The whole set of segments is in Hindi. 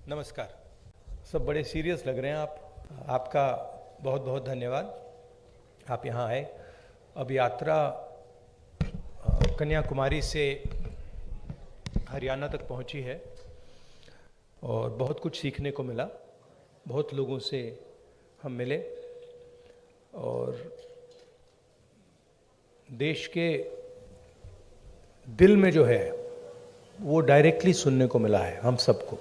नमस्कार। सब बड़े सीरियस लग रहे हैं आप। आपका बहुत बहुत धन्यवाद, आप यहाँ आए। अब यात्रा कन्याकुमारी से हरियाणा तक पहुँची है और बहुत कुछ सीखने को मिला। बहुत लोगों से हम मिले और देश के दिल में जो है वो डायरेक्टली सुनने को मिला है हम सबको।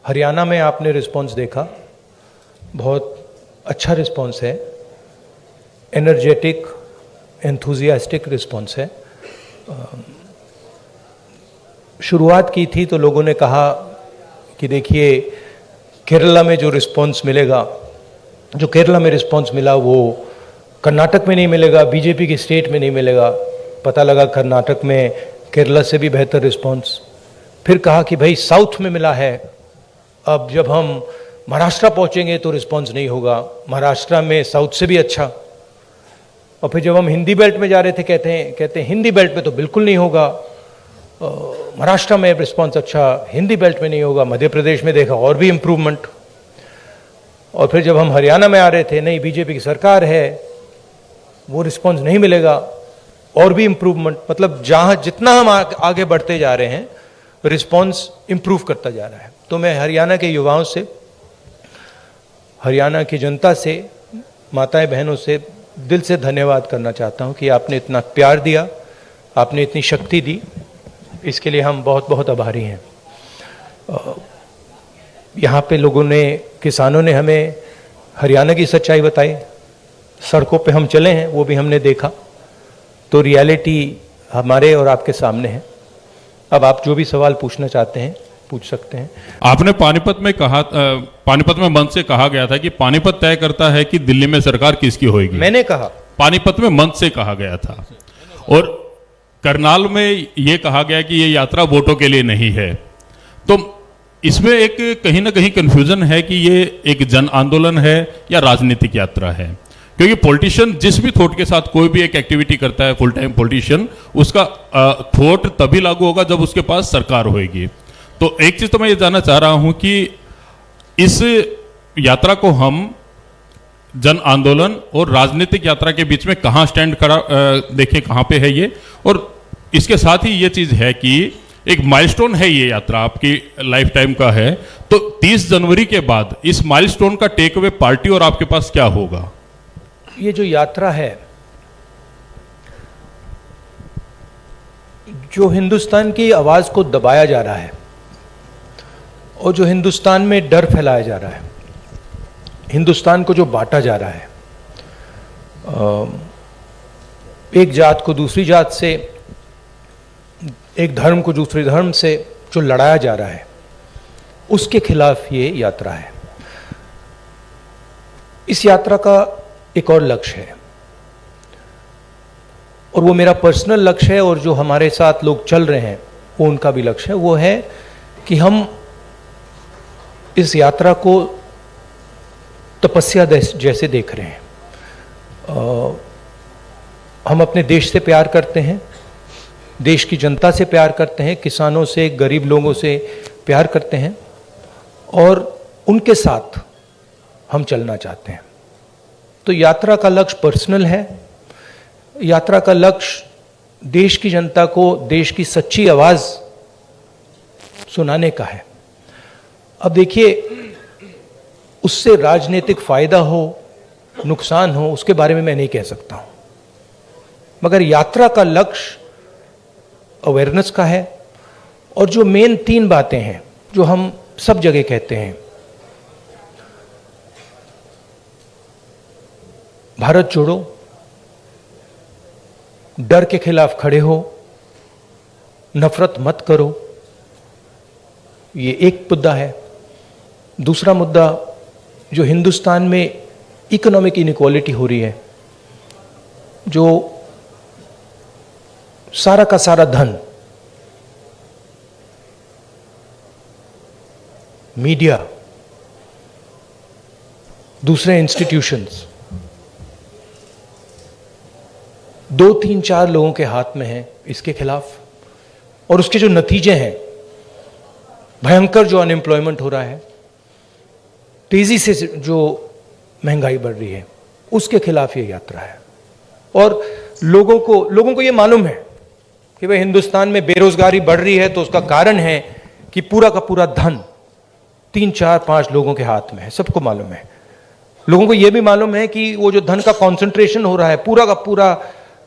हरियाणा में आपने रिस्पांस देखा, बहुत अच्छा रिस्पांस है, एनर्जेटिक एंथुजियास्टिक रिस्पांस है। शुरुआत की थी तो लोगों ने कहा कि देखिए केरला में जो रिस्पांस मिलेगा, जो केरला में रिस्पांस मिला वो कर्नाटक में नहीं मिलेगा, बीजेपी की स्टेट में नहीं मिलेगा। पता लगा कर्नाटक में केरला से भी बेहतर रिस्पांस। फिर कहा कि भाई साउथ में मिला है, अब जब हम महाराष्ट्र पहुंचेंगे तो रिस्पांस नहीं होगा, महाराष्ट्र में साउथ से भी अच्छा। और फिर जब हम हिंदी बेल्ट में जा रहे थे कहते हैं हिंदी बेल्ट में तो बिल्कुल नहीं होगा, महाराष्ट्र में रिस्पांस अच्छा, हिंदी बेल्ट में नहीं होगा। मध्य प्रदेश में देखा और भी इम्प्रूवमेंट। और फिर जब हम हरियाणा में आ रहे थे, नहीं बीजेपी की सरकार है, वो रिस्पांस नहीं मिलेगा, और भी इम्प्रूवमेंट। मतलब जहाँ जितना हम आगे बढ़ते जा रहे हैं रिस्पांस इम्प्रूव करता जा रहा है। तो मैं हरियाणा के युवाओं से, हरियाणा की जनता से, माताएं बहनों से दिल से धन्यवाद करना चाहता हूँ कि आपने इतना प्यार दिया, आपने इतनी शक्ति दी, इसके लिए हम बहुत बहुत आभारी हैं। यहाँ पे लोगों ने, किसानों ने हमें हरियाणा की सच्चाई बताई, सड़कों पे हम चले हैं वो भी हमने देखा। तो रियलिटी हमारे और आपके सामने है। अब आप जो भी सवाल पूछना चाहते हैं पूछ सकते हैं। आपने पानीपत में कहा, पानीपत में मंच से कहा गया था कि पानीपत तय करता है कि दिल्ली में सरकार किसकी होगी। मैंने कहा, पानीपत में मंच से कहा गया था। और करनाल में यह कहा गया कि यह यात्रा वोटों के लिए नहीं है। तो इसमें एक कहीं ना कहीं कंफ्यूजन है कि ये एक जन आंदोलन है या राजनीतिक यात्रा है, क्योंकि पॉलिटिशियन जिस भी थॉट के साथ कोई भी एक एक्टिविटी करता है, फुल टाइम पॉलिटिशियन, उसका थॉट तभी लागू होगा जब उसके पास सरकार होगी। तो एक चीज तो मैं ये जानना चाह रहा हूं कि इस यात्रा को हम जन आंदोलन और राजनीतिक यात्रा के बीच में कहां स्टैंड करा, देखें कहां पे है ये। और इसके साथ ही ये चीज है कि एक माइलस्टोन है ये यात्रा, आपकी लाइफ टाइम का है। तो 30 जनवरी के बाद इस माइलस्टोन का टेक अवे पार्टी और आपके पास क्या होगा? ये जो यात्रा है, जो हिंदुस्तान की आवाज को दबाया जा रहा है और जो हिंदुस्तान में डर फैलाया जा रहा है, हिंदुस्तान को जो बांटा जा रहा है, एक जात को दूसरी जात से, एक धर्म को दूसरे धर्म से जो लड़ाया जा रहा है, उसके खिलाफ ये यात्रा है। इस यात्रा का एक और लक्ष्य है, और वो मेरा पर्सनल लक्ष्य है, और जो हमारे साथ लोग चल रहे हैं वो उनका भी लक्ष्य है। वो है कि हम इस यात्रा को तपस्या जैसे देख रहे हैं। हम अपने देश से प्यार करते हैं, देश की जनता से प्यार करते हैं, किसानों से, गरीब लोगों से प्यार करते हैं, और उनके साथ हम चलना चाहते हैं। तो यात्रा का लक्ष्य पर्सनल है। यात्रा का लक्ष्य देश की जनता को देश की सच्ची आवाज सुनाने का है। अब देखिए, उससे राजनीतिक फायदा हो, नुकसान हो, उसके बारे में मैं नहीं कह सकता हूं, मगर यात्रा का लक्ष्य अवेयरनेस का है। और जो मेन 3 बातें हैं जो हम सब जगह कहते हैं, भारत जोड़ो, डर के खिलाफ खड़े हो, नफरत मत करो, ये एक मुद्दा है। दूसरा मुद्दा, जो हिंदुस्तान में इकोनॉमिक इनइक्वालिटी हो रही है, जो सारा का सारा धन मीडिया, दूसरे इंस्टीट्यूशंस, 2, 3, 4 लोगों के हाथ में है, इसके खिलाफ। और उसके जो नतीजे हैं भयंकर जो अनएम्प्लॉयमेंट हो रहा है, तेजी से जो महंगाई बढ़ रही है, उसके खिलाफ ये यात्रा है। और लोगों को ये मालूम है कि भाई हिंदुस्तान में बेरोजगारी बढ़ रही है तो उसका कारण है कि पूरा का पूरा धन 3, 4, 5 लोगों के हाथ में है, सबको मालूम है। लोगों को यह भी मालूम है कि वो जो धन का कंसंट्रेशन हो रहा है, पूरा का पूरा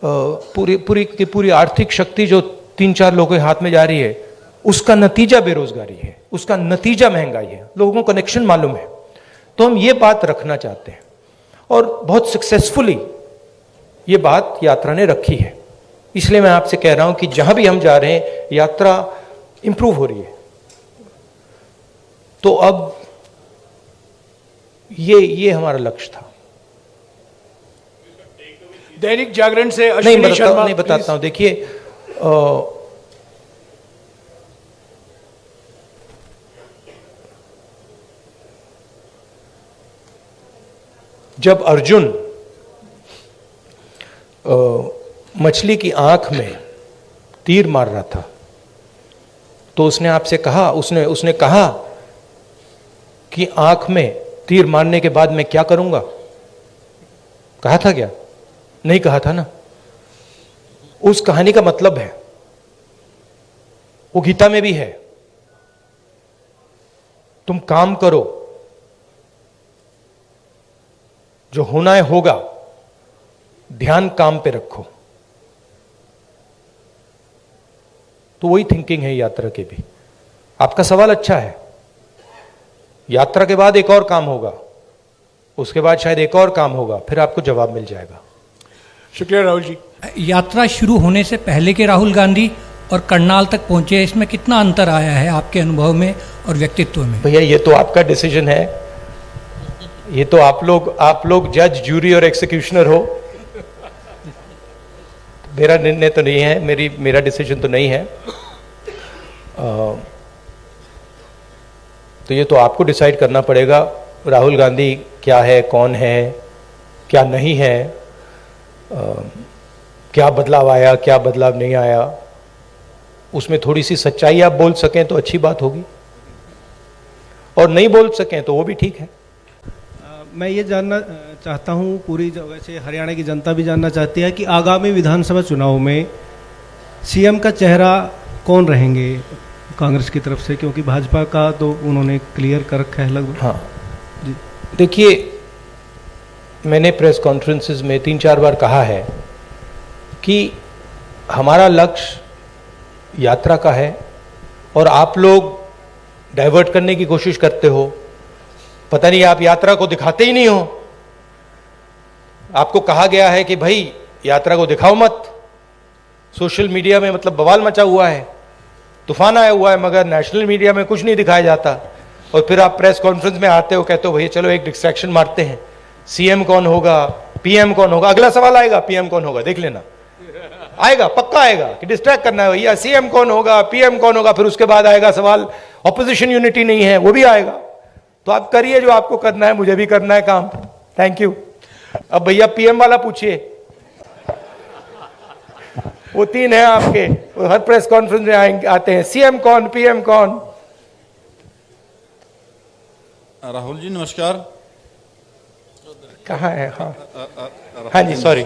पूरी आर्थिक शक्ति जो 3, 4 लोगों के हाथ में जा रही है, उसका नतीजा बेरोजगारी है, उसका नतीजा महंगाई है। लोगों को कनेक्शन मालूम है। तो हम ये बात रखना चाहते हैं और बहुत सक्सेसफुली ये बात यात्रा ने रखी है। इसलिए मैं आपसे कह रहा हूं कि जहां भी हम जा रहे हैं, यात्रा इंप्रूव हो रही है। तो अब ये हमारा लक्ष्य था। दैनिक जागरण से अश्विनी शर्मा, नहीं बताता हूं। देखिए, जब अर्जुन मछली की आंख में तीर मार रहा था तो उसने आपसे कहा, उसने कहा कि आंख में तीर मारने के बाद मैं क्या करूंगा? कहा था क्या? नहीं कहा था ना। उस कहानी का मतलब है, वो गीता में भी है, तुम काम करो, जो होना है होगा, ध्यान काम पे रखो। तो वही थिंकिंग है यात्रा की भी। आपका सवाल अच्छा है। यात्रा के बाद एक और काम होगा, उसके बाद शायद एक और काम होगा, फिर आपको जवाब मिल जाएगा। शुक्रिया राहुल जी। यात्रा शुरू होने से पहले के राहुल गांधी और करनाल तक पहुंचे, इसमें कितना अंतर आया है आपके अनुभव में और व्यक्तित्व में? भैया, ये तो आपका डिसीजन है। ये तो आप लोग जज, जूरी और एक्सिक्यूशनर हो। मेरा निर्णय तो नहीं है, मेरा डिसीजन तो नहीं है। तो ये तो आपको डिसाइड करना पड़ेगा राहुल गांधी क्या है, कौन है, क्या नहीं है, क्या बदलाव आया, क्या बदलाव नहीं आया। उसमें थोड़ी सी सच्चाई आप बोल सकें तो अच्छी बात होगी, और नहीं बोल सकें तो वो भी ठीक है। मैं ये जानना चाहता हूँ, वैसे हरियाणा की जनता भी जानना चाहती है कि आगामी विधानसभा चुनाव में सीएम का चेहरा कौन रहेंगे कांग्रेस की तरफ से, क्योंकि भाजपा का तो उन्होंने क्लियर कर रखा है लगभग। हाँ जी, देखिए, मैंने प्रेस कॉन्फ्रेंसेस में 3-4 बार कहा है कि हमारा लक्ष्य यात्रा का है और आप लोग डाइवर्ट करने की कोशिश करते हो। पता नहीं, आप यात्रा को दिखाते ही नहीं हो। आपको कहा गया है कि भाई यात्रा को दिखाओ मत। सोशल मीडिया में मतलब बवाल मचा हुआ है, तूफान आया हुआ है, मगर नेशनल मीडिया में कुछ नहीं दिखाया जाता। और फिर आप प्रेस कॉन्फ्रेंस में आते हो, कहते हो भैया चलो एक डिस्ट्रैक्शन मारते हैं, सीएम कौन होगा, पीएम कौन होगा। अगला सवाल आएगा, पीएम कौन होगा, देख लेना, आएगा, पक्का आएगा कि डिस्ट्रैक्ट करना है भैया, सीएम कौन होगा, पीएम कौन होगा। फिर उसके बाद आएगा सवाल ऑपोजिशन यूनिटी नहीं है, वो भी आएगा। तो आप करिए जो आपको करना है, मुझे भी करना है काम। Thank you. अब भैया पीएम वाला पूछिए, वो 3 है आपके, वो हर प्रेस कॉन्फ्रेंस में आते हैं, सीएम कौन, पीएम कौन। राहुल जी नमस्कार। कहाँ है? हाँ हाँ जी, सॉरी।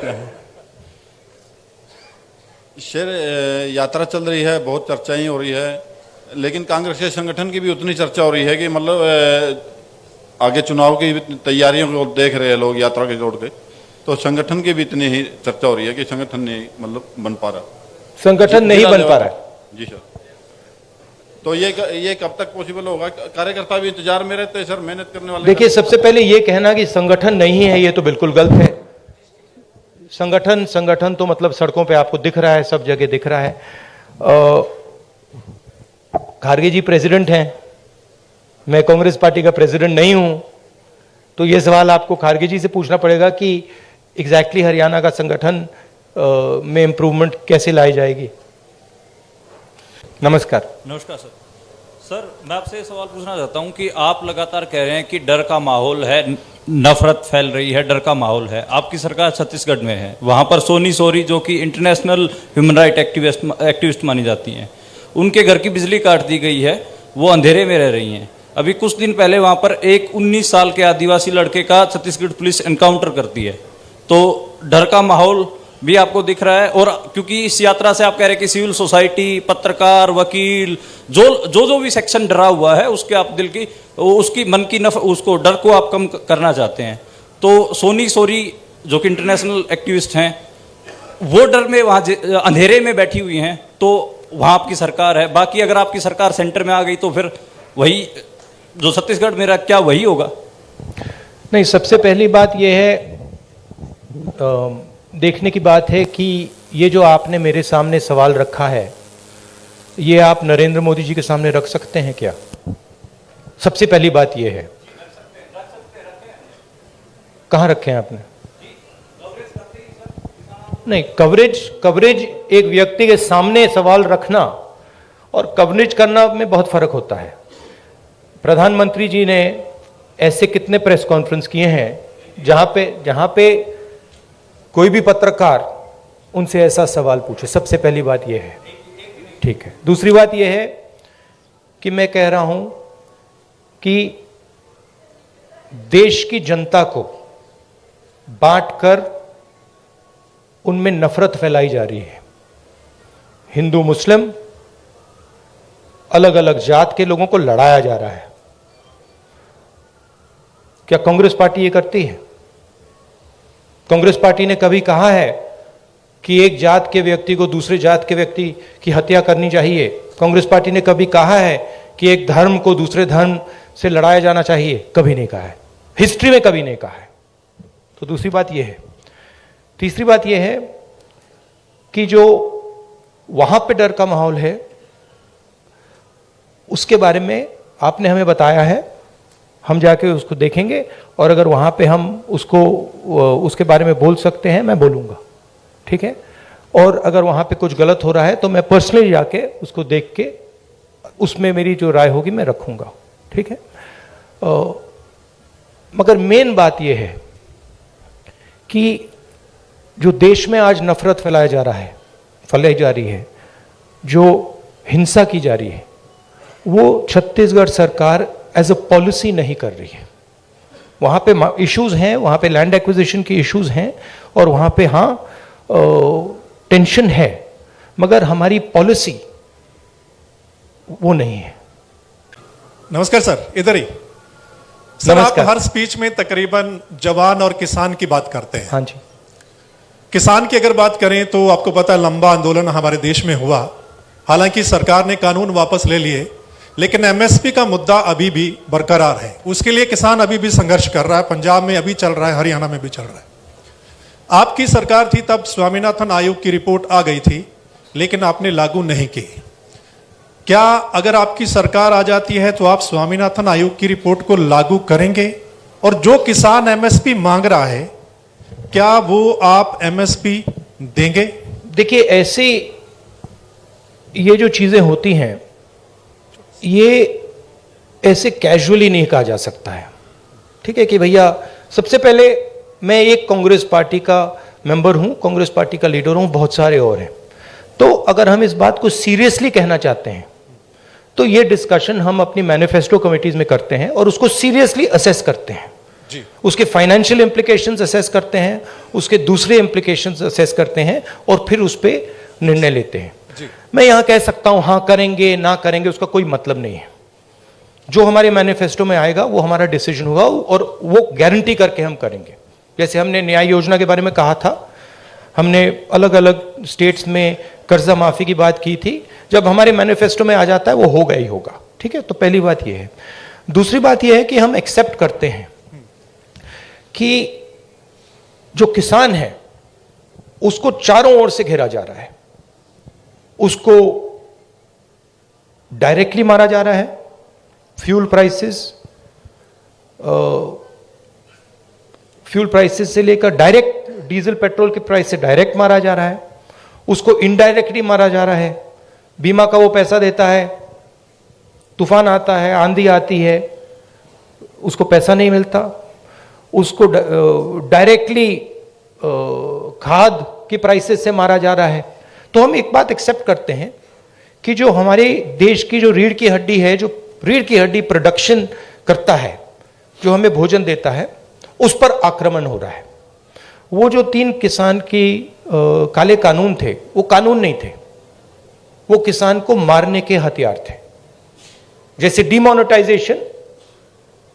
शेर यात्रा चल रही है, बहुत चर्चाएं हो रही है, लेकिन कांग्रेस के संगठन की भी उतनी चर्चा हो रही है कि मतलब आगे चुनाव की तैयारियों को देख रहे हैं लोग यात्रा के जोड़ के, तो संगठन की भी इतनी ही चर्चा हो रही है कि संगठन नहीं मतलब बन पा रहा, संगठन नहीं बन पा रहा है। जी सर। तो ये कब तक पॉसिबल होगा? कार्यकर्ता भी इंतजार में रहते हैं सर, मेहनत करने वाले। देखिए, सबसे पहले ये कहना कि संगठन नहीं है, ये तो बिल्कुल गलत है। संगठन तो मतलब सड़कों पे आपको दिख रहा है, सब जगह दिख रहा है। खारगे जी प्रेसिडेंट हैं, मैं कांग्रेस पार्टी का प्रेसिडेंट नहीं हूं, तो ये सवाल आपको खारगे जी से पूछना पड़ेगा कि एग्जैक्टली हरियाणा का संगठन में इंप्रूवमेंट कैसे लाई जाएगी। नमस्कार। नमस्कार सर। सर, मैं आपसे ये सवाल पूछना चाहता हूं कि आप लगातार कह रहे हैं कि डर का माहौल है, नफरत फैल रही है, डर का माहौल है। आपकी सरकार छत्तीसगढ़ में है, वहां पर सोनी सोरी जो कि इंटरनेशनल ह्यूमन राइट एक्टिविस्ट मानी जाती हैं, उनके घर की बिजली काट दी गई है। वो अंधेरे में रह रही हैं। अभी कुछ दिन पहले वहाँ पर एक 19 साल के आदिवासी लड़के का छत्तीसगढ़ पुलिस एनकाउंटर करती है। तो डर का माहौल भी आपको दिख रहा है। और क्योंकि इस यात्रा से आप कह रहे हैं कि सिविल सोसाइटी, पत्रकार, वकील, जो भी सेक्शन डरा हुआ है, उसके आप दिल की, उसकी मन की उसको डर को आप कम करना चाहते हैं। तो सोनी सोरी जो कि इंटरनेशनल एक्टिविस्ट हैं, वो डर में वहाँ अंधेरे में बैठी हुई हैं। तो वहाँ आपकी सरकार है। बाकी अगर आपकी सरकार सेंटर में आ गई तो फिर वही जो छत्तीसगढ़ में रहा, क्या वही होगा? नहीं, सबसे पहली बात यह है, देखने की बात है कि ये जो आपने मेरे सामने सवाल रखा है, ये आप नरेंद्र मोदी जी के सामने रख सकते हैं क्या? सबसे पहली बात ये है। कहाँ रखे हैं आपने? नहीं, कवरेज एक व्यक्ति के सामने सवाल रखना और कवरेज करना में बहुत फर्क होता है। प्रधानमंत्री जी ने ऐसे कितने प्रेस कॉन्फ्रेंस किए हैं जहां पे कोई भी पत्रकार उनसे ऐसा सवाल पूछे। सबसे पहली बात यह है, ठीक है। दूसरी बात यह है कि मैं कह रहा हूं कि देश की जनता को बांटकर उनमें नफरत फैलाई जा रही है। हिंदू मुस्लिम, अलग अलग जात के लोगों को लड़ाया जा रहा है। क्या कांग्रेस पार्टी ये करती है? कांग्रेस पार्टी ने कभी कहा है कि एक जात के व्यक्ति को दूसरे जात के व्यक्ति की हत्या करनी चाहिए? कांग्रेस पार्टी ने कभी कहा है कि एक धर्म को दूसरे धर्म से लड़ाया जाना चाहिए? कभी नहीं कहा है, हिस्ट्री में कभी नहीं कहा है। तो दूसरी बात यह है। तीसरी बात यह है कि जो वहां पे डर का माहौल है, उसके बारे में आपने हमें बताया है, हम जाके उसको देखेंगे और अगर वहां पे हम उसके बारे में बोल सकते हैं, मैं बोलूंगा, ठीक है। और अगर वहां पे कुछ गलत हो रहा है तो मैं पर्सनली जाके उसको देख के उसमें मेरी जो राय होगी मैं रखूंगा, ठीक है। मगर मेन बात यह है कि जो देश में आज नफरत फैलाई जा रही है, जो हिंसा की जा रही है, वो छत्तीसगढ़ सरकार एज अ पॉलिसी नहीं कर रही है। वहाँ पे इश्यूज हैं, वहाँ पे लैंड एक्विजिशन की इश्यूज हैं और वहाँ पे टेंशन है, मगर हमारी पॉलिसी वो नहीं है। नमस्कार सर, इधर ही सर। आप नमस्कार। हर स्पीच में तकरीबन जवान और किसान की बात करते हैं। हाँ जी। किसान की अगर बात करें तो आपको पता है लंबा आंदोलन हमारे देश में हुआ। हालांकि सरकार ने कानून वापस ले लिए, लेकिन एमएसपी का मुद्दा अभी भी बरकरार है। उसके लिए किसान अभी भी संघर्ष कर रहा है। पंजाब में अभी चल रहा है, हरियाणा में भी चल रहा है। आपकी सरकार थी तब स्वामीनाथन आयोग की रिपोर्ट आ गई थी, लेकिन आपने लागू नहीं की। क्या अगर आपकी सरकार आ जाती है तो आप स्वामीनाथन आयोग की रिपोर्ट को लागू करेंगे? और जो किसान एमएसपी मांग रहा है, क्या वो आप एमएसपी देंगे? देखिए, ऐसी ये जो चीजें होती हैं, ये ऐसे कैजुअली नहीं कहा जा सकता है, ठीक है। कि भैया, सबसे पहले मैं एक कांग्रेस पार्टी का मेंबर हूं, कांग्रेस पार्टी का लीडर हूं, बहुत सारे और हैं। तो अगर हम इस बात को सीरियसली कहना चाहते हैं तो ये डिस्कशन हम अपनी मैनिफेस्टो कमिटीज में करते हैं और उसको सीरियसली असेस करते हैं जी। उसके फाइनेंशियल इंप्लीकेशंस असेस करते हैं, उसके दूसरे इंप्लीकेशंस असेस करते हैं और फिर उस पर निर्णय लेते हैं जी। मैं यहां कह सकता हूं हाँ करेंगे ना करेंगे, उसका कोई मतलब नहीं है। जो हमारे मैनिफेस्टो में आएगा वो हमारा डिसीजन होगा और वो गारंटी करके हम करेंगे। जैसे हमने न्याय योजना के बारे में कहा था, हमने अलग अलग स्टेट्स में कर्जा माफी की बात की थी, जब हमारे मैनिफेस्टो में आ जाता है वो होगा ही होगा, ठीक है। तो पहली बात ये है। दूसरी बात ये है कि हम एक्सेप्ट करते हैं कि जो किसान है उसको चारों ओर से घेरा जा रहा है, उसको डायरेक्टली मारा जा रहा है। फ्यूल प्राइसेस से लेकर डायरेक्ट डीजल पेट्रोल के प्राइस से डायरेक्ट मारा जा रहा है, उसको इनडायरेक्टली मारा जा रहा है। बीमा का वो पैसा देता है, तूफान आता है, आंधी आती है, उसको पैसा नहीं मिलता। उसको डायरेक्टली खाद की प्राइसेस से मारा जा रहा है। तो हम एक बात एक्सेप्ट करते हैं कि जो हमारे देश की जो रीढ़ की हड्डी है, जो रीढ़ की हड्डी प्रोडक्शन करता है, जो हमें भोजन देता है, उस पर आक्रमण हो रहा है। वो जो 3 किसान की काले कानून थे, वो कानून नहीं थे, वो किसान को मारने के हथियार थे। जैसे डिमोनेटाइजेशन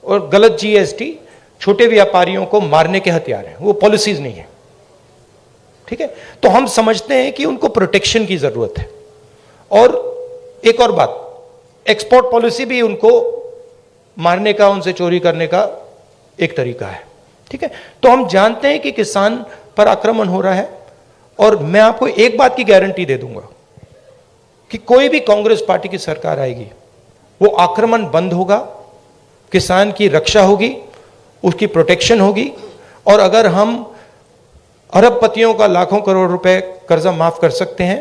और गलत जीएसटी छोटे व्यापारियों को मारने के हथियार हैं, वो पॉलिसीज नहीं है। ठीक है, तो हम समझते हैं कि उनको प्रोटेक्शन की जरूरत है। और एक और बात, एक्सपोर्ट पॉलिसी भी उनको मारने का, उनसे चोरी करने का एक तरीका है। ठीक है, तो हम जानते हैं कि किसान पर आक्रमण हो रहा है, और मैं आपको एक बात की गारंटी दे दूंगा कि कोई भी कांग्रेस पार्टी की सरकार आएगी, वो आक्रमण बंद होगा, किसान की रक्षा होगी, उसकी प्रोटेक्शन होगी। और अगर हम अरबपतियों का लाखों करोड़ रुपए कर्जा माफ कर सकते हैं,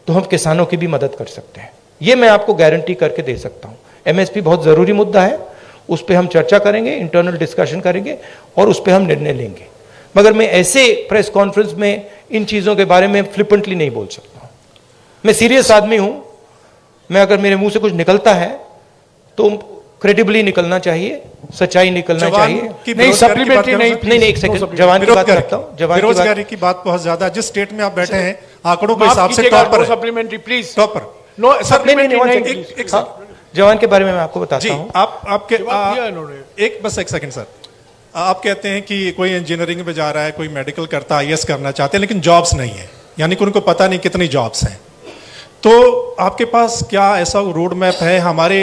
तो हम किसानों की भी मदद कर सकते हैं। यह मैं आपको गारंटी करके दे सकता हूं। एमएसपी बहुत जरूरी मुद्दा है, उस पर हम चर्चा करेंगे, इंटरनल डिस्कशन करेंगे और उस पर हम निर्णय लेंगे। मगर मैं ऐसे प्रेस कॉन्फ्रेंस में इन चीजों के बारे में फ्लिपेंटली नहीं बोल सकता हूं। मैं सीरियस आदमी हूं, मैं अगर मेरे मुंह से कुछ निकलता है तो क्रेडिबली निकलना चाहिए, सच्चाई निकलना चाहिए। नहीं, सप्लीमेंट्री नहीं, नहीं, एक सेकंड, जवान की बात करता हूं। बेरोजगारी की बात बहुत ज्यादा, जिस स्टेट में आप बैठे हैं आंकड़ों के हिसाब से टॉप पर, सप्लीमेंट्री प्लीज, टॉप पर। नो सप्लीमेंट्री नहीं, जवान के बारे में मैं आपको बताता हूं। बस एक सेकंड सर, आप कहते हैं कि कोई इंजीनियरिंग में जा रहा है, कोई मेडिकल करता है, आईएएस करना चाहते हैं, लेकिन जॉब्स नहीं है, यानी कि उनको पता नहीं कितनी जॉब्स हैं। तो आपके पास क्या ऐसा रोड मैप है? हमारे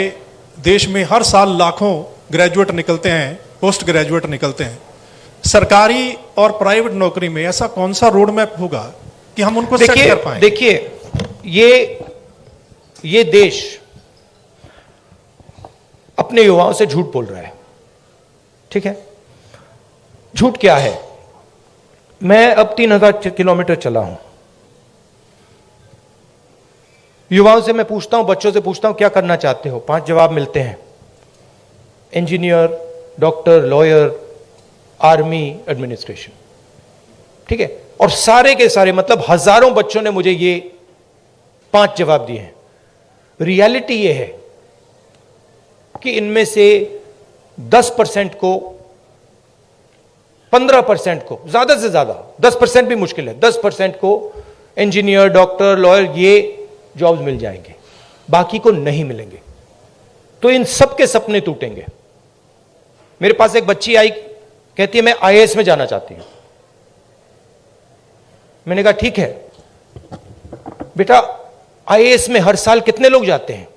देश में हर साल लाखों ग्रेजुएट निकलते हैं, पोस्ट ग्रेजुएट निकलते हैं, सरकारी और प्राइवेट नौकरी में ऐसा कौन सा रोड मैप होगा कि हम उनको सेट कर पाएं? देखिए, ये देश अपने युवाओं से झूठ बोल रहा है। ठीक है, झूठ क्या है? मैं अब 3000 किलोमीटर चला हूं, युवाओं से मैं पूछता हूं, बच्चों से पूछता हूं क्या करना चाहते हो, 5 जवाब मिलते हैं, engineer, doctor, lawyer, army, administration. ठीक है, और सारे के सारे, मतलब हजारों बच्चों ने मुझे ये 5 जवाब दिए हैं। रियलिटी ये है कि इनमें से 10% को, 15% को, ज्यादा से ज्यादा 10% भी मुश्किल है, 10% को इंजीनियर, डॉक्टर, लॉयर ये जॉब्स मिल जाएंगे, बाकी को नहीं मिलेंगे। तो इन सबके सपने टूटेंगे। मेरे पास एक बच्ची आई, कहती है मैं आईएएस में जाना चाहती हूं। मैंने कहा ठीक है बेटा, आईएएस में हर साल कितने लोग जाते हैं?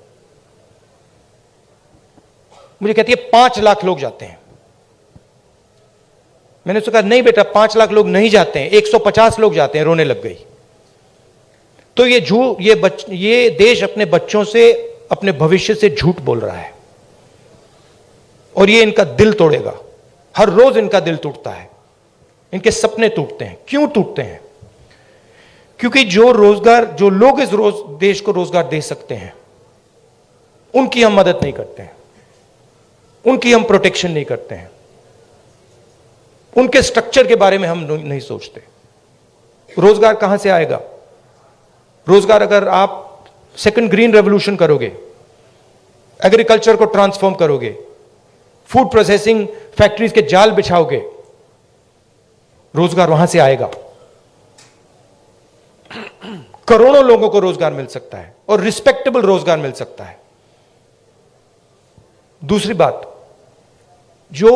मुझे कहती है 5 लाख लोग जाते हैं। मैंने उससे कहा नहीं बेटा, 5 लाख लोग नहीं जाते हैं, 150 लोग जाते हैं। रोने लग गई। तो ये देश अपने बच्चों से, अपने भविष्य से झूठ बोल रहा है, और ये इनका दिल तोड़ेगा। हर रोज इनका दिल टूटता है, इनके सपने टूटते हैं। क्यों टूटते हैं? क्योंकि जो लोग इस देश को रोजगार दे सकते हैं, उनकी हम मदद नहीं करते हैं, उनकी हम प्रोटेक्शन नहीं करते हैं, उनके स्ट्रक्चर के बारे में हम नहीं सोचते। रोजगार कहां से आएगा? रोजगार अगर आप सेकंड ग्रीन रेवोल्यूशन करोगे, एग्रीकल्चर को ट्रांसफॉर्म करोगे, फूड प्रोसेसिंग फैक्ट्रीज के जाल बिछाओगे, रोजगार वहां से आएगा। करोड़ों लोगों को रोजगार मिल सकता है, और रिस्पेक्टेबल रोजगार मिल सकता है। दूसरी बात, जो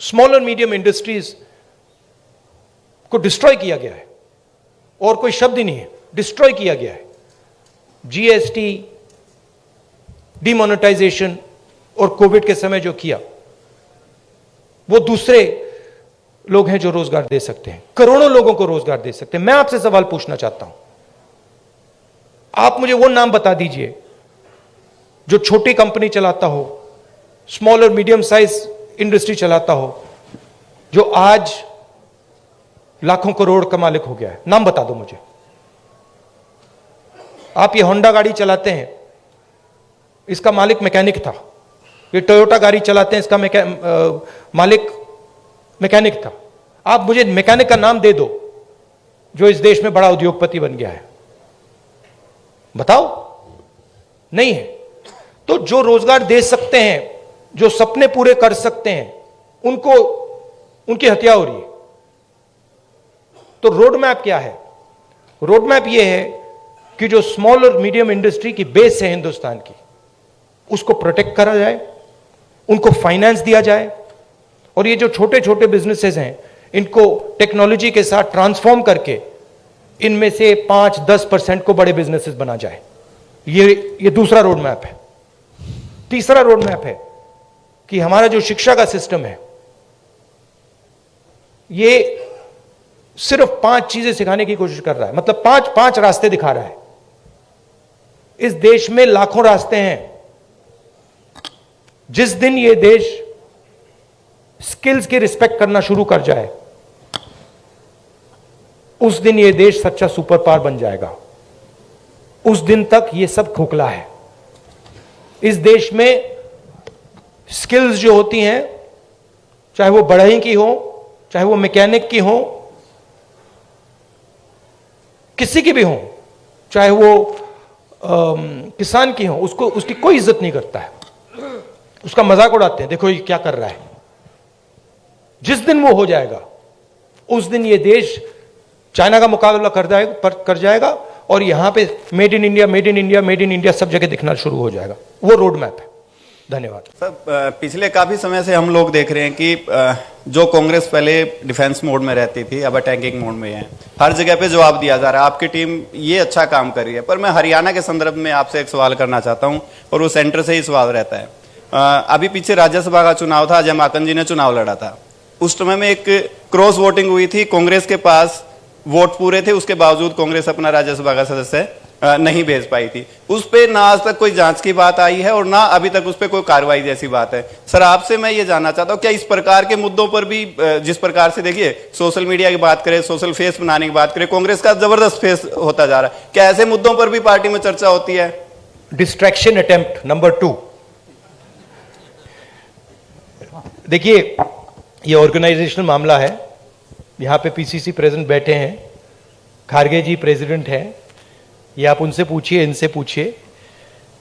स्मॉल और मीडियम इंडस्ट्रीज को डिस्ट्रॉय किया गया है, और कोई शब्द ही नहीं है, डिस्ट्रॉय किया गया है। जीएसटी, डिमोनेटाइजेशन और कोविड के समय जो किया, वो दूसरे लोग हैं जो रोजगार दे सकते हैं, करोड़ों लोगों को रोजगार दे सकते हैं। मैं आपसे सवाल पूछना चाहता हूं, आप मुझे वो नाम बता दीजिए जो छोटी कंपनी चलाता हो, स्मॉल और मीडियम साइज इंडस्ट्री चलाता हो, जो आज लाखों करोड़ का मालिक हो गया है। नाम बता दो मुझे। आप ये होंडा गाड़ी चलाते हैं, इसका मालिक मैकेनिक था। ये टोयोटा गाड़ी चलाते हैं, इसका मालिक मैकेनिक था। आप मुझे मैकेनिक का नाम दे दो जो इस देश में बड़ा उद्योगपति बन गया है, बताओ। नहीं है। तो जो रोजगार दे सकते हैं, जो सपने पूरे कर सकते हैं, उनको उनकी हत्या हो रही है। तो रोड मैप क्या है? रोड मैप यह है कि जो स्मॉल और मीडियम इंडस्ट्री की बेस है हिंदुस्तान की, उसको प्रोटेक्ट करा जाए, उनको फाइनेंस दिया जाए, और ये जो छोटे छोटे बिजनेसेस हैं इनको टेक्नोलॉजी के साथ ट्रांसफॉर्म करके इनमें से 5-10% को बड़े बिजनेसेस बना जाए। ये दूसरा रोड मैप है। तीसरा रोड मैप है कि हमारा जो शिक्षा का सिस्टम है, ये सिर्फ 5 चीजें सिखाने की कोशिश कर रहा है, मतलब 5 रास्ते दिखा रहा है। इस देश में लाखों रास्ते हैं। जिस दिन ये देश स्किल्स की रिस्पेक्ट करना शुरू कर जाए, उस दिन ये देश सच्चा सुपर पावर बन जाएगा। उस दिन तक ये सब खोखला है। इस देश में स्किल्स जो होती हैं, चाहे वो बढ़ई की हो, चाहे वो मैकेनिक की हो, किसी की भी हो, चाहे वो किसान की हो, उसकी कोई इज्जत नहीं करता है, उसका मजाक उड़ाते हैं, देखो ये क्या कर रहा है। जिस दिन वो हो जाएगा, उस दिन ये देश चाइना का मुकाबला कर जाएगा, और यहां पे made in India, made in India, made in India सब जगह दिखना शुरू हो जाएगा। वो रोड मैप है। धन्यवाद। सर, पिछले काफी समय से हम लोग देख रहे हैं कि जो कांग्रेस पहले डिफेंस मोड में रहती थी, अब अटैकिंग मोड में है। हर जगह पे जवाब दिया जा रहा है। आपकी टीम ये अच्छा काम कर रही है, पर मैं हरियाणा के संदर्भ में आपसे एक सवाल करना चाहता हूं, और वो सेंटर से ही सवाल रहता है। अभी पीछे राज्यसभा का चुनाव था, अजय माकन जी ने चुनाव लड़ा था। उस समय में एक क्रॉस वोटिंग हुई थी, कांग्रेस के पास वोट पूरे थे, उसके बावजूद कांग्रेस अपना राज्यसभा का सदस्य नहीं भेज पाई थी। उस पे ना आज तक कोई जांच की बात आई है, और ना अभी तक उस पे कोई कार्रवाई जैसी बात है। सर, आपसे मैं ये जानना चाहता हूं, क्या इस प्रकार के मुद्दों पर भी, जिस प्रकार से देखिए सोशल मीडिया की बात करें, सोशल फेस बनाने की बात करें, कांग्रेस का जबरदस्त फेस होता जा रहा है, क्या ऐसे मुद्दों पर भी पार्टी में चर्चा होती है? Distraction attempt number 2। देखिए, ये ऑर्गेनाइजेशनल मामला है। यहां पे पीसीसी प्रेसिडेंट बैठे हैं, खारगे जी प्रेसिडेंट हैं, ये आप उनसे पूछिए, इनसे पूछिए।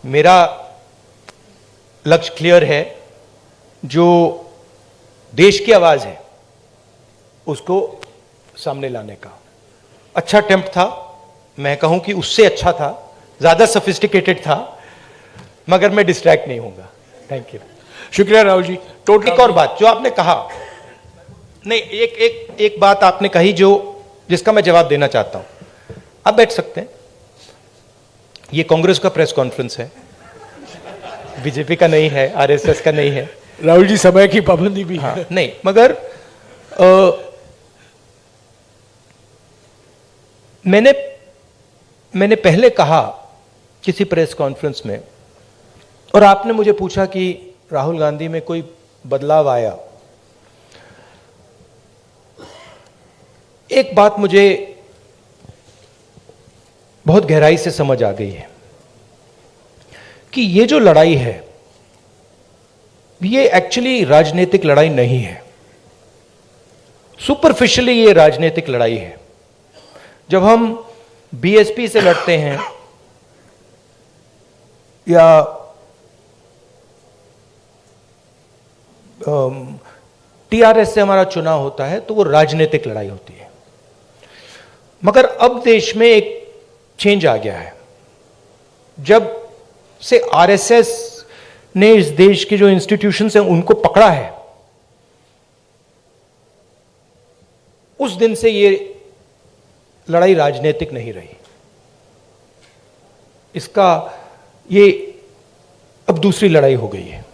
मेरा लक्ष्य क्लियर है, जो देश की आवाज है उसको सामने लाने का। अच्छा अटेम्प्ट था, मैं कहूं कि उससे अच्छा था, ज्यादा सोफिस्टिकेटेड था, मगर मैं डिस्ट्रैक्ट नहीं होऊंगा। Thank you. शुक्रिया राहुल जी। एक और बात जो आपने कहा, नहीं, एक बात आपने कही जिसका मैं जवाब देना चाहता हूं। आप बैठ सकते हैं। ये कांग्रेस का प्रेस कॉन्फ्रेंस है, बीजेपी का नहीं है, आरएसएस का नहीं है। राहुल जी, समय की पाबंदी भी है। नहीं, मगर मैंने पहले कहा किसी प्रेस कॉन्फ्रेंस में, और आपने मुझे पूछा कि राहुल गांधी में कोई बदलाव आया। एक बात मुझे बहुत गहराई से समझ आ गई है कि ये जो लड़ाई है, ये एक्चुअली राजनीतिक लड़ाई नहीं है। सुपरफिशियली ये राजनीतिक लड़ाई है। जब हम बीएसपी से लड़ते हैं या टीआरएस से हमारा चुनाव होता है, तो वो राजनीतिक लड़ाई होती है। मगर अब देश में एक चेंज आ गया है। जब से आरएसएस ने इस देश के जो इंस्टीट्यूशंस हैं उनको पकड़ा है, उस दिन से ये लड़ाई राजनीतिक नहीं रही। इसका ये अब दूसरी लड़ाई हो गई है।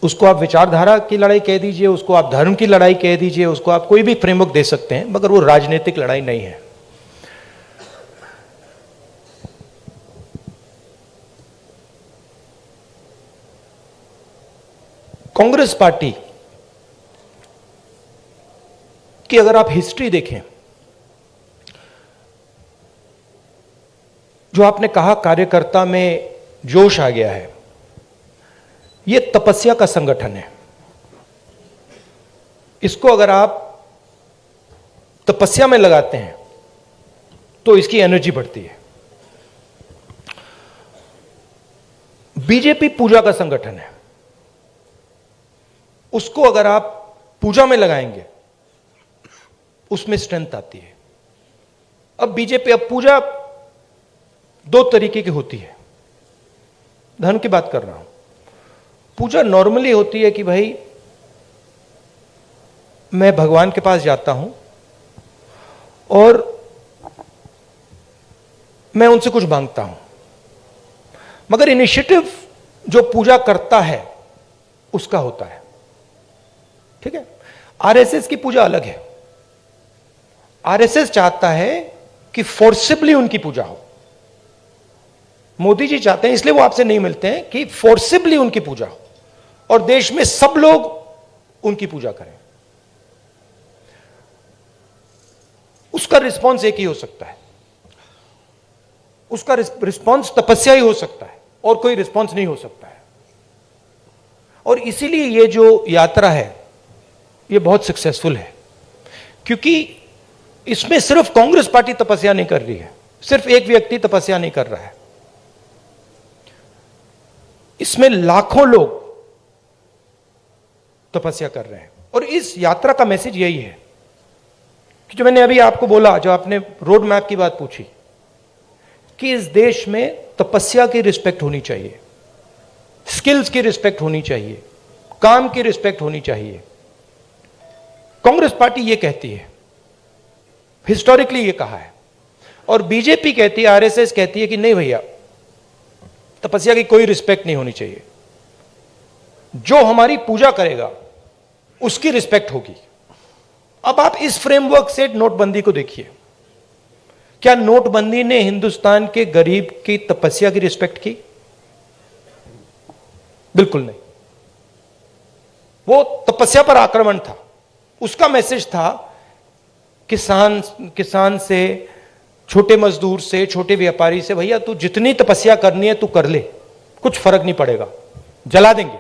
उसको आप विचारधारा की लड़ाई कह दीजिए, उसको आप धर्म की लड़ाई कह दीजिए, उसको आप कोई भी फ्रेमवर्क दे सकते हैं, मगर वो राजनीतिक लड़ाई नहीं है। कांग्रेस पार्टी की अगर आप हिस्ट्री देखें, जो आपने कहा कार्यकर्ता में जोश आ गया है, यह तपस्या का संगठन है। इसको अगर आप तपस्या में लगाते हैं तो इसकी एनर्जी बढ़ती है। बीजेपी पूजा का संगठन है, उसको अगर आप पूजा में लगाएंगे उसमें स्ट्रेंथ आती है। अब बीजेपी, अब पूजा दो तरीके की होती है, धर्म की बात कर रहा हूं। पूजा नॉर्मली होती है कि भाई मैं भगवान के पास जाता हूं और मैं उनसे कुछ मांगता हूं, मगर इनिशिएटिव जो पूजा करता है उसका होता है, ठीक है। आरएसएस की पूजा अलग है। आरएसएस चाहता है कि फोर्सिबली उनकी पूजा हो। मोदी जी चाहते हैं, इसलिए वो आपसे नहीं मिलते हैं, कि फोर्सिबली उनकी पूजा हो और देश में सब लोग उनकी पूजा करें। उसका रिस्पॉन्स एक ही हो सकता है, उसका रिस्पॉन्स तपस्या ही हो सकता है और कोई रिस्पॉन्स नहीं हो सकता है। और इसीलिए ये जो यात्रा है ये बहुत सक्सेसफुल है, क्योंकि इसमें सिर्फ कांग्रेस पार्टी तपस्या नहीं कर रही है, सिर्फ एक व्यक्ति तपस्या नहीं कर रहा है, इसमें लाखों लोग तपस्या कर रहे हैं। और इस यात्रा का मैसेज यही है कि जो मैंने अभी आपको बोला, जो आपने रोड मैप की बात पूछी, कि इस देश में तपस्या की रिस्पेक्ट होनी चाहिए, स्किल्स की रिस्पेक्ट होनी चाहिए, काम की रिस्पेक्ट होनी चाहिए। कांग्रेस पार्टी ये कहती है, हिस्टोरिकली ये कहा है, और बीजेपी कहती है, आरएसएस कहती है कि नहीं भैया, तपस्या की कोई रिस्पेक्ट नहीं होनी चाहिए, जो हमारी पूजा करेगा उसकी रिस्पेक्ट होगी। अब आप इस फ्रेमवर्क से नोटबंदी को देखिए, क्या नोटबंदी ने हिंदुस्तान के गरीब की तपस्या की रिस्पेक्ट की? बिल्कुल नहीं। वो तपस्या पर आक्रमण था। उसका मैसेज था किसान से, छोटे मजदूर से, छोटे व्यापारी से, भैया तू जितनी तपस्या करनी है तू कर ले, कुछ फर्क नहीं पड़ेगा, जला देंगे।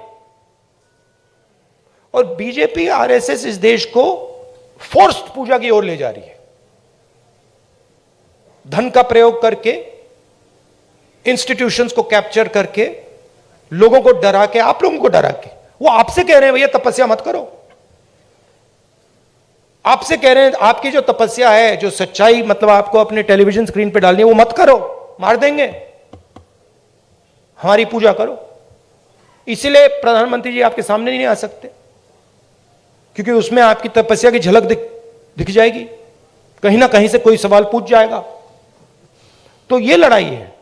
और बीजेपी आरएसएस इस देश को फोर्स्ड पूजा की ओर ले जा रही है, धन का प्रयोग करके, इंस्टीट्यूशंस को कैप्चर करके, लोगों को डरा के, आप लोगों को डरा के। वो आपसे कह रहे हैं भैया तपस्या मत करो, आपसे कह रहे हैं आपकी जो तपस्या है, जो सच्चाई मतलब आपको अपने टेलीविजन स्क्रीन पे डालनी है, वो मत करो, मार देंगे, हमारी पूजा करो। इसीलिए प्रधानमंत्री जी आपके सामने नहीं आ सकते, क्योंकि उसमें आपकी तपस्या की झलक दिख जाएगी, कहीं ना कहीं से कोई सवाल पूछ जाएगा। तो ये लड़ाई है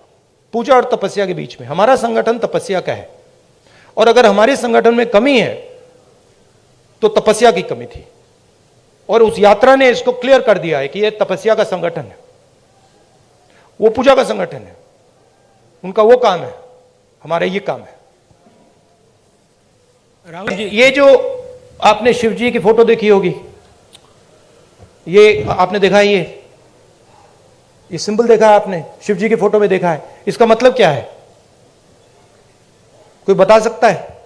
पूजा और तपस्या के बीच में। हमारा संगठन तपस्या का है, और अगर हमारे संगठन में कमी है तो तपस्या की कमी थी, और उस यात्रा ने इसको क्लियर कर दिया है कि यह तपस्या का संगठन है, वो पूजा का संगठन है। उनका वो काम है, हमारा ये काम है। राहुल जी, ये जो आपने शिव जी की फोटो देखी होगी, ये आपने देखा है, ये सिंबल देखा है आपने, शिव जी की फोटो में देखा है, इसका मतलब क्या है? कोई बता सकता है?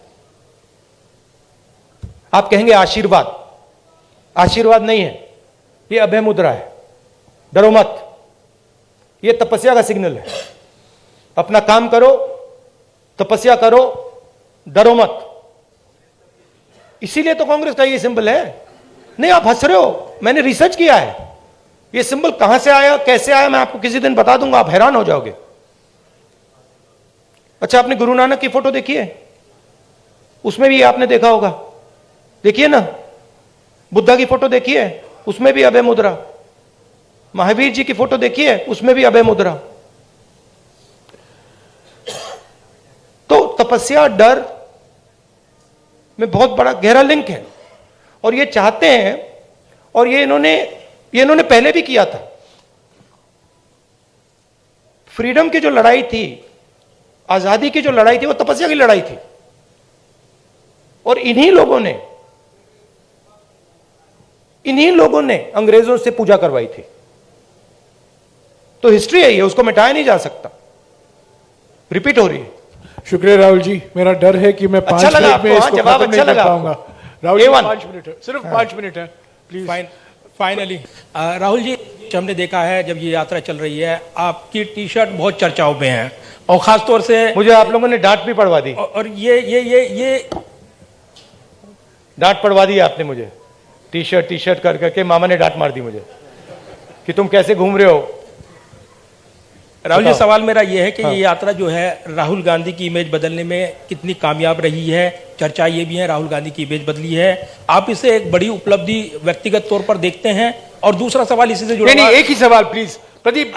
आप कहेंगे आशीर्वाद। आशीर्वाद नहीं है, ये अभय मुद्रा है, डरो मत। ये तपस्या का सिग्नल है, अपना काम करो, तपस्या करो, डरो मत। इसीलिए तो कांग्रेस का ये सिंबल है। नहीं, आप हंस रहे हो, मैंने रिसर्च किया है, ये सिंबल कहां से आया, कैसे आया, मैं आपको किसी दिन बता दूंगा, आप हैरान हो जाओगे। अच्छा, आपने गुरु नानक की फोटो देखी है? उसमें भी आपने देखा होगा, देखिए ना। बुद्धा की फोटो देखी है, उसमें भी अभय मुद्रा। महावीर जी की फोटो देखी है, उसमें भी अभय मुद्रा। तो तपस्या डर में बहुत बड़ा गहरा लिंक है, और ये चाहते हैं, और ये इन्होंने पहले भी किया था। फ्रीडम की जो लड़ाई थी, आजादी की जो लड़ाई थी, वो तपस्या की लड़ाई थी, और इन्हीं लोगों ने अंग्रेजों से पूजा करवाई थी। तो हिस्ट्री है ये, उसको मिटाया नहीं जा सकता, रिपीट हो रही है। शुक्रिया राहुल जी। मेरा डर है कि मैं अच्छा लगा मिनट में आपको? हाँ, इसको जवाब खत्म अच्छा नहीं कर लगा पाऊंगा। आपको? राहुल जी, A1 5 मिनट है, सिर्फ 5 मिनट है प्लीज। फाइनली राहुल जी, हमने देखा है जब ये यात्रा चल रही है, आपकी टी शर्ट बहुत चर्चाओं में है, और खास तौर से मुझे आप लोगों ने डांट भी पड़वा दी, और ये डांट पड़वा दी आपने मुझे। टी शर्ट कर करके मामा ने डांट मार दी मुझे कि तुम कैसे घूम रहे हो। राहुल जी, बताओ। सवाल मेरा ये है कि हाँ। ये यात्रा जो है राहुल गांधी की इमेज बदलने में कितनी कामयाब रही है। चर्चा ये भी है राहुल गांधी की इमेज बदली है, आप इसे एक बड़ी उपलब्धि व्यक्तिगत तौर पर देखते हैं? और दूसरा सवाल इसी से जुड़ा नहीं हुआ- नहीं, एक ही सवाल प्लीज प्रदीप,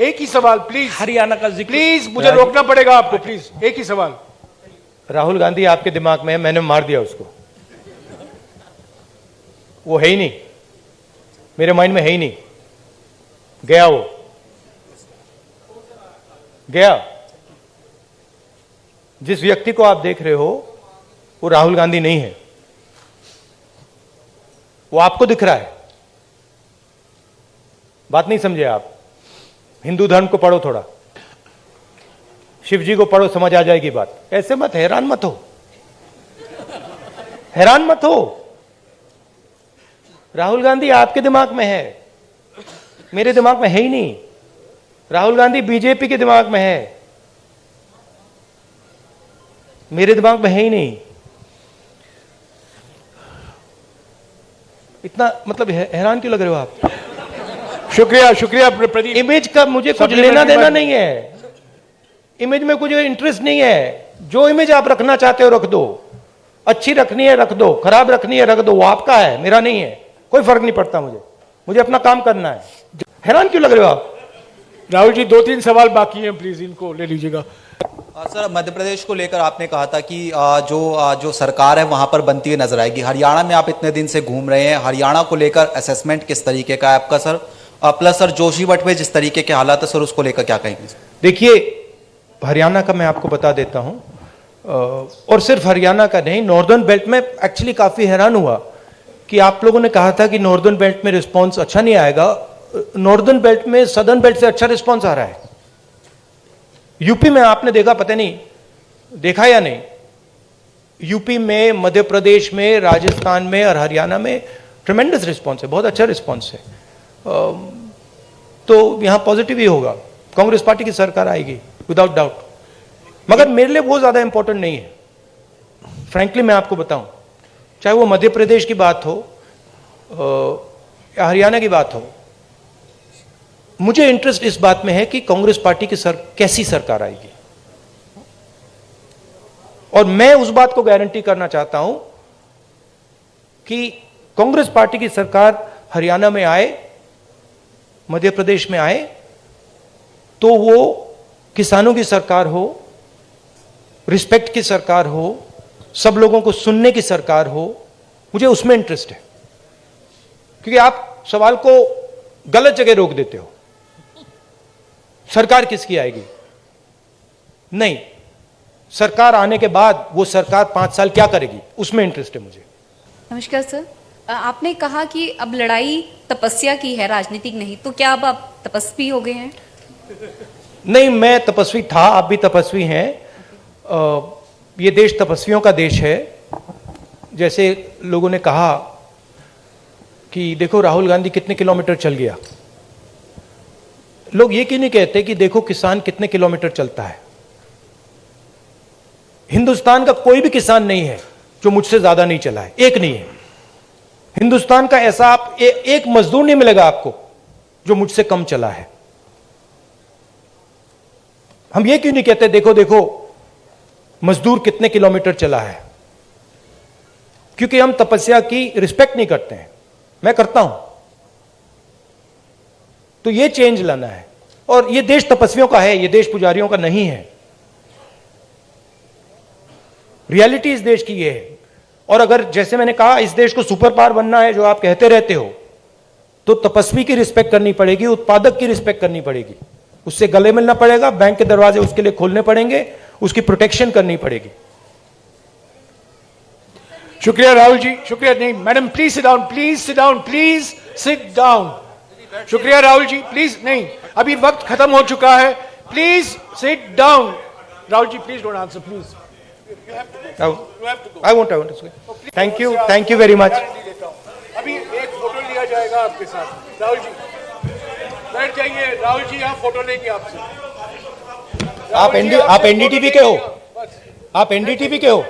एक ही सवाल प्लीज, हरियाणा का जिक्र प्लीज मुझे रोकना पड़ेगा आपको, प्लीज एक ही सवाल। राहुल गांधी आपके दिमाग में है, मैंने मार दिया उसको, वो है ही नहीं, मेरे माइंड में है ही नहीं, गया वो गया। जिस व्यक्ति को आप देख रहे हो वो राहुल गांधी नहीं है, वो आपको दिख रहा है। बात नहीं समझे आप? हिंदू धर्म को पढ़ो थोड़ा, शिव जी को पढ़ो, समझ आ जाएगी बात। ऐसे मत हैरान मत हो, हैरान मत हो। राहुल गांधी आपके दिमाग में है, मेरे दिमाग में है ही नहीं। राहुल गांधी बीजेपी के दिमाग में है, मेरे दिमाग में है ही नहीं। इतना मतलब हैरान क्यों लग रहे हो आप? शुक्रिया प्रदीप। इमेज का मुझे कुछ लेना देना नहीं है, इमेज में कुछ इंटरेस्ट नहीं है। जो इमेज आप रखना चाहते हो रख दो, अच्छी रखनी है रख दो, खराब रखनी है रख दो, वो आपका है, मेरा नहीं है, कोई फर्क नहीं पड़ता मुझे अपना काम करना है। हैरान क्यों लग रहे हो आप? राहुल जी 2-3 सवाल बाकी हैं, प्लीज इनको ले लीजिएगा। सर, मध्य प्रदेश को लेकर आपने कहा था कि जो सरकार है वहां पर बनती हुई नजर आएगी। हरियाणा में आप इतने दिन से घूम रहे हैं, हरियाणा को लेकर असेसमेंट किस तरीके का है आपका सर? प्लस सर, जोशीमठ में जिस तरीके के हालात है सर, उसको लेकर क्या कहेंगे? देखिए, हरियाणा का मैं आपको बता देता हूं, और सिर्फ हरियाणा का नहीं, नॉर्दर्न बेल्ट में एक्चुअली काफी हैरान हुआ कि आप लोगों ने कहा था कि नॉर्दर्न बेल्ट में रिस्पॉन्स अच्छा नहीं आएगा। नॉर्दर्न बेल्ट में सदर्न बेल्ट से अच्छा रिस्पॉन्स आ रहा है। यूपी में आपने देखा, पता नहीं देखा या नहीं, यूपी में, मध्य प्रदेश में, राजस्थान में और हरियाणा में ट्रेमेंडस रिस्पॉन्स है, बहुत अच्छा रिस्पॉन्स है। तो यहां पॉजिटिव ही होगा, कांग्रेस पार्टी की सरकार आएगी विदाउट डाउट। मगर मेरे लिए वो ज्यादा इंपॉर्टेंट नहीं है, फ्रैंकली मैं आपको बताऊं, चाहे वो मध्य प्रदेश की बात हो या हरियाणा की बात हो। मुझे इंटरेस्ट इस बात में है कि कांग्रेस पार्टी की कैसी सरकार आएगी, और मैं उस बात को गारंटी करना चाहता हूं कि कांग्रेस पार्टी की सरकार हरियाणा में आए, मध्य प्रदेश में आए, तो वो किसानों की सरकार हो, रिस्पेक्ट की सरकार हो, सब लोगों को सुनने की सरकार हो। मुझे उसमें इंटरेस्ट है, क्योंकि आप सवाल को गलत जगह रोक देते हो। सरकार किसकी आएगी? नहीं, सरकार आने के बाद वो सरकार 5 साल क्या करेगी, उसमें इंटरेस्ट है मुझे। नमस्कार सर, आपने कहा कि अब लड़ाई तपस्या की है, राजनीतिक नहीं, तो क्या अब आप तपस्वी हो गए हैं? नहीं, मैं तपस्वी था, आप भी तपस्वी हैं। ये देश तपस्वियों का देश है। जैसे लोगों ने कहा कि देखो राहुल गांधी कितने किलोमीटर चल गया, लोग ये क्यों नहीं कहते कि देखो किसान कितने किलोमीटर चलता है? हिंदुस्तान का कोई भी किसान नहीं है जो मुझसे ज्यादा नहीं चला है, एक नहीं है। हिंदुस्तान का ऐसा आप एक मजदूर नहीं मिलेगा आपको जो मुझसे कम चला है। हम ये क्यों नहीं कहते देखो देखो मजदूर कितने किलोमीटर चला है? क्योंकि हम तपस्या की रिस्पेक्ट नहीं करते हैं, मैं करता हूं। तो ये चेंज लाना है, और ये देश तपस्वियों का है, ये देश पुजारियों का नहीं है। रियलिटी इस देश की ये है। और अगर जैसे मैंने कहा इस देश को सुपर पावर बनना है, जो आप कहते रहते हो, तो तपस्वी की रिस्पेक्ट करनी पड़ेगी, उत्पादक की रिस्पेक्ट करनी पड़ेगी, उससे गले मिलना पड़ेगा, बैंक के दरवाजे उसके लिए खोलने पड़ेंगे, उसकी प्रोटेक्शन करनी पड़ेगी। शुक्रिया राहुल जी, शुक्रिया। नहीं madam, please sit down, please sit down, please sit down. शुक्रिया राहुल जी, प्लीज। नहीं, अभी वक्त खत्म हो चुका है, please sit down. Rahul ji please don't answer, please. I won't. Thank you very much. अभी एक फोटो लिया जाएगा आपके साथ। राहुल जी बैठ जाइए, राहुल जी यहाँ फोटो लेंगे आपसे। आप एनडीटीवी के हो, आप एनडीटीवी के हो।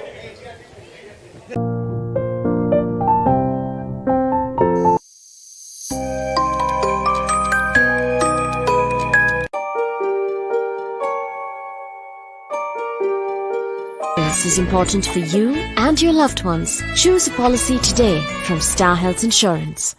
This is important for you and your loved ones. Choose a policy today from Star Health Insurance.